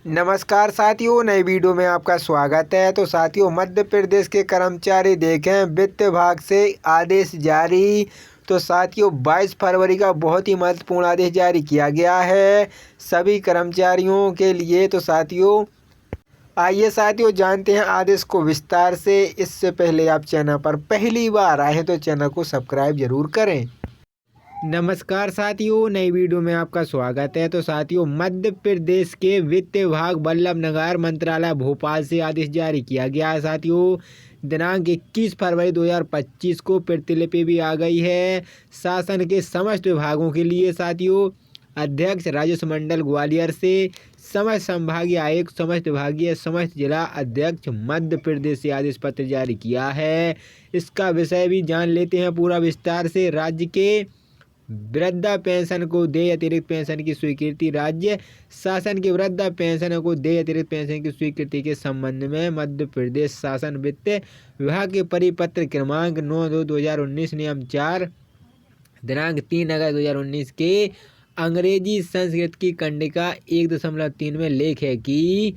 नमस्कार साथियों, नई वीडियो में आपका स्वागत है। तो साथियों, मध्य प्रदेश के कर्मचारी देखें वित्त विभाग से आदेश जारी। तो साथियों, 22 फरवरी का बहुत ही महत्वपूर्ण आदेश जारी किया गया है सभी कर्मचारियों के लिए। तो साथियों, आइए साथियों जानते हैं आदेश को विस्तार से। इससे पहले आप चैनल पर पहली बार आए हैं तो चैनल को सब्सक्राइब जरूर करें। नमस्कार साथियों, नई वीडियो में आपका स्वागत है। तो साथियों, मध्य प्रदेश के वित्त विभाग बल्लभ नगर मंत्रालय भोपाल से आदेश जारी किया गया है। साथियों, दिनांक 21 फरवरी 2025 को प्रतिलिपि भी आ गई है शासन के समस्त विभागों के लिए। साथियों, अध्यक्ष राजस्व मंडल ग्वालियर से समस्त संभागीय आयुक्त, समस्त विभागीय, समस्त जिला अध्यक्ष मध्य प्रदेश से आदेश पत्र जारी किया है। इसका विषय भी जान लेते हैं पूरा विस्तार से। राज्य के वृद्धा पेंशन को दे अतिरिक्त पेंशन की स्वीकृति। राज्य शासन की वृद्धा पेंशन को दे अतिरिक्त पेंशन की स्वीकृति के संबंध में मध्य प्रदेश शासन वित्त विभाग के परिपत्र क्रमांक 9/2/2019 नियम 4 दिनांक 3 अगस्त 2019 के अंग्रेजी संस्कृत की कंडिका 1.3 में लेख है कि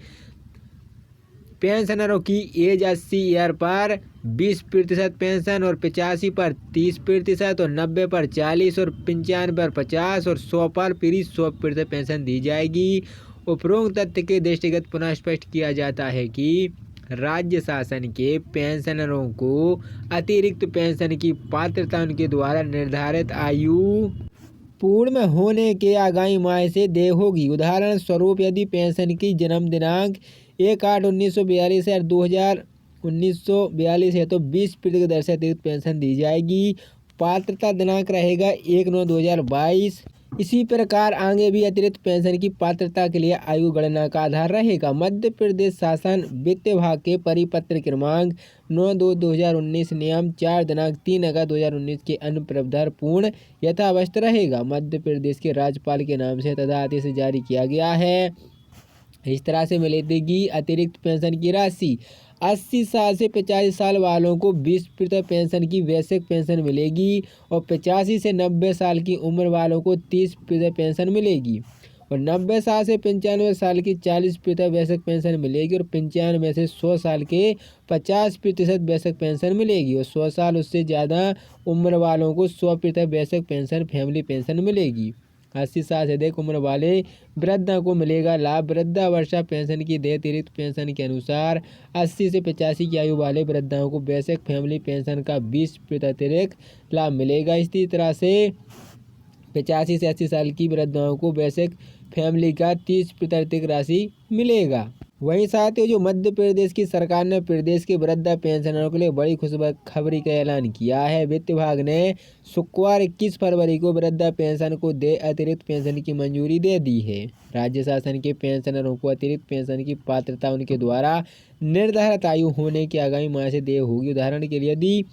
पेंशनरों की एज 80 ईयर पर 20% पेंशन और 85 पर 30% और 90 पर 40 और 95 पर 50 और 100 पर फ्री 100% पेंशन दी जाएगी। उपरोक्त तथ्य के दृष्टिगत पुनः स्पष्ट किया जाता है कि राज्य शासन के पेंशनरों को अतिरिक्त पेंशन की पात्रता उनके द्वारा निर्धारित आयु पूर्ण होने के आगामी माह से देय होगी। उदाहरण स्वरूप, यदि पेंशन की जन्म दिनांक 1/8/1942 है और 1942 है तो 20% दर से अतिरिक्त पेंशन दी जाएगी। पात्रता दिनांक रहेगा 1/9/2022। इसी प्रकार आगे भी अतिरिक्त पेंशन की पात्रता के लिए आयु गणना का आधार रहेगा। मध्य प्रदेश शासन वित्त विभाग के परिपत्र क्रमांक 9/2/2019 नियम 4 दिनांक 3 अगस्त 2019 के अन्य प्रावधान पूर्ण यथावस्थ रहेगा। मध्य प्रदेश के राज्यपाल के नाम से तथा आदेश जारी किया गया है। इस तरह से मिलेगी अतिरिक्त पेंशन की राशि। 80 साल से 85 साल वालों को 20% पेंशन की वैश्विक पेंशन मिलेगी और 85 से 90 साल की उम्र वालों को 30% पेंशन मिलेगी और 90 साल से 95 साल की 40% वैश्विक पेंशन मिलेगी और 95 से 100 साल के 50% वैश्विक पेंशन मिलेगी और 100 साल उससे ज़्यादा उम्र वालों को 100% वैश्विक पेंशन फैमिली पेंशन मिलेगी। 80 साल से अधिक उम्र वाले वृद्धा को मिलेगा लाभ वृद्धावस्था पेंशन की दे अतिरिक्त पेंशन के अनुसार। 80 से 85 की आयु वाले वृद्धाओं को बेसिक फैमिली पेंशन का 20% अतिरिक्त लाभ मिलेगा। इसी तरह से 85 से 80 साल की वृद्धाओं को बेसिक फैमिली का 30% अतिरिक्त राशि मिलेगा। वहीं साथियों, जो मध्य प्रदेश की सरकार ने प्रदेश के वृद्धा पेंशनरों के लिए बड़ी खुशखबरी का ऐलान किया है। वित्त विभाग ने शुक्रवार 21 फरवरी को वृद्धा पेंशन को दे अतिरिक्त पेंशन की मंजूरी दे दी है। राज्य शासन के पेंशनरों को अतिरिक्त पेंशन की पात्रता उनके द्वारा निर्धारित आयु होने के आगामी माह से देय होगी। उदाहरण के लिए, यदि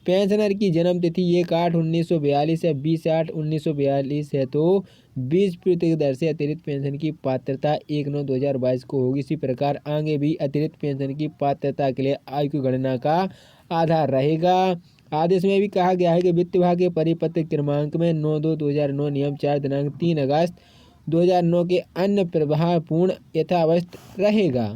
पेंशनर की जन्म तिथि 1/8/1942 या 20/8/1942 है तो 20% दर से अतिरिक्त पेंशन की पात्रता 1/9/2022 को होगी। इसी प्रकार आगे भी अतिरिक्त पेंशन की पात्रता के लिए आयु की गणना का आधार रहेगा। आदेश में भी कहा गया है कि वित्त विभाग के परिपत्र क्रमांक में 9/2/2009 नियम 4 दिनांक 3 अगस्त 2009 के अन्य प्रभाव पूर्ण यथावस्थ रहेगा।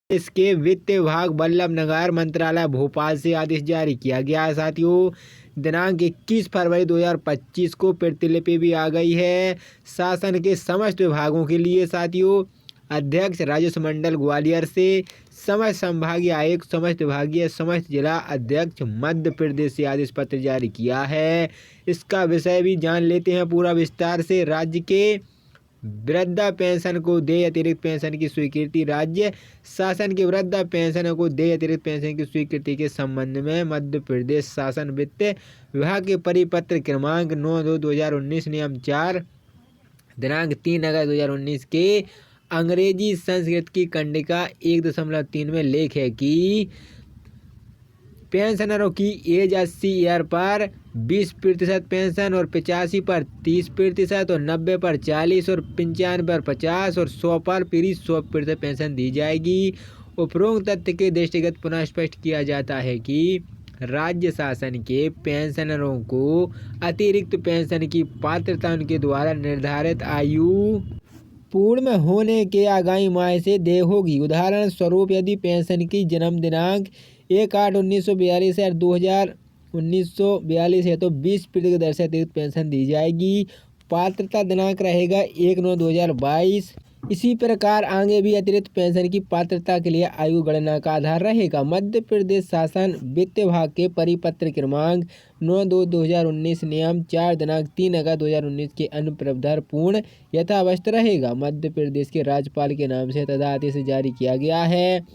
इसके वित्त विभाग बल्लभ नगर मंत्रालय भोपाल से आदेश जारी किया गया है। साथियों, दिनांक 21 फरवरी 2025 को प्रतिलिपि भी आ गई है शासन के समस्त विभागों के लिए। साथियों, अध्यक्ष राजस्व मंडल ग्वालियर से समस्त संभागीय आयुक्त, समस्त विभागीय, समस्त जिला अध्यक्ष मध्य प्रदेश से आदेश पत्र जारी किया है। इसका विषय भी जान लेते हैं पूरा विस्तार से। राज्य के वृद्धा पेंशन को दे अतिरिक्त पेंशन की स्वीकृति। राज्य शासन की वृद्धा पेंशन को दे अतिरिक्त पेंशन की स्वीकृति के संबंध में मध्य प्रदेश शासन वित्त विभाग के परिपत्र क्रमांक 9/2/2019 नियम 4 दिनांक 3 अगस्त 2019 के अंग्रेजी संस्कृत की कंडिका 1.3 में लेख है कि पेंशनरों की एज 80 ईयर पर 20% पेंशन और 85 पर 30% और 90 पर 40 और 95 पर 50 और 100 पर फ्री 100% पेंशन दी जाएगी। उपरोक्त तथ्य के दृष्टिगत पुनः स्पष्ट किया जाता है कि राज्य शासन के पेंशनरों को अतिरिक्त पेंशन की पात्रता उनके द्वारा निर्धारित आयु पूर्ण में होने के आगामी माह से देय होगी। उदाहरण स्वरूप यदि पेंशन की जन्म दिनांक 1/8/1942 है और 2019 है तो 20% की दर से अतिरिक्त पेंशन दी जाएगी। पात्रता दिनांक रहेगा 1/9/2022। इसी प्रकार आगे भी अतिरिक्त पेंशन की पात्रता के लिए आयु गणना का आधार रहेगा। मध्य प्रदेश शासन वित्त विभाग के परिपत्र क्रमांक 9/2/2019 नियम 4 दिनांक 3 अगस्त 2019 के अन्य प्रावधान पूर्ण यथावस्थ रहेगा। मध्य प्रदेश के राज्यपाल के नाम से तथा आदेश जारी किया गया है।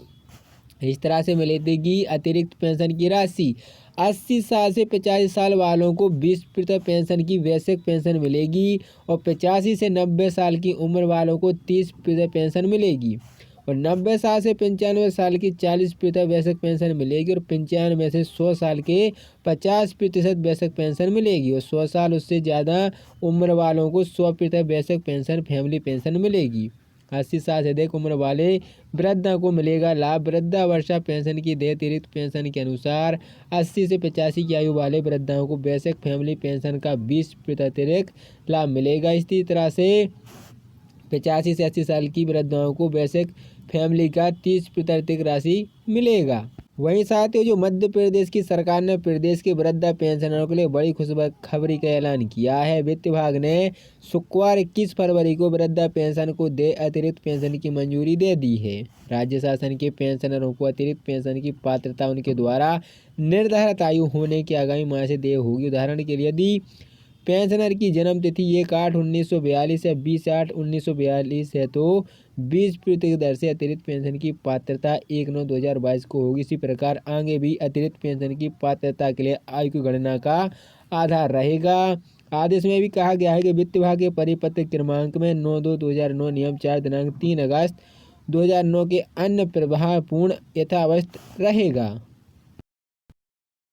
इस तरह से मिलेगी अतिरिक्त पेंशन की राशि। 80 साल से 85 साल वालों को 20% पेंशन की वैश्विक पेंशन मिलेगी और 85 से 90 साल की उम्र वालों को 30% पेंशन मिलेगी और 90 साल से 95 साल की 40% वैश्विक पेंशन मिलेगी और 95 से 100 साल के 50% वैश्विक पेंशन मिलेगी और 100 साल उससे ज़्यादा उम्र वालों को 100% वैश्विक पेंशन फैमिली पेंशन मिलेगी। 80 साल से अधिक उम्र वाले वृद्धा को मिलेगा लाभ। वृद्धावस्था पेंशन की देय अतिरिक्त पेंशन के अनुसार 80 से 85 की आयु वाले वृद्धाओं को बेसिक फैमिली पेंशन का 20% अतिरिक्त लाभ मिलेगा। इसी तरह से 85 से 80 साल की वृद्धाओं को बेसिक फैमिली का 30% अतिरिक्त राशि मिलेगा। वहीं साथियों जो मध्य प्रदेश की सरकार ने प्रदेश के वृद्धा पेंशनरों के लिए बड़ी खुशखबरी का ऐलान किया है। वित्त विभाग ने शुक्रवार 21 फरवरी को वृद्धा पेंशन को दे अतिरिक्त पेंशन की मंजूरी दे दी है। राज्य शासन के पेंशनरों को अतिरिक्त पेंशन की पात्रता उनके द्वारा निर्धारित आयु होने के आगामी माह से देय होगी। उदाहरण के लिए यदि पेंशनर की जन्म तिथि 1/8/1942 या 20/8/1942 है तो 20% की दर से अतिरिक्त पेंशन की पात्रता 1/9/2022 को होगी। इसी प्रकार आगे भी अतिरिक्त पेंशन की पात्रता के लिए आयु की गणना का आधार रहेगा। आदेश में भी कहा गया है कि वित्त विभाग के परिपत्र क्रमांक में 9/2/2009 नियम 4 दिनांक 3 अगस्त 2009 के अन्य प्रभाव पूर्ण यथावस्थ रहेगा।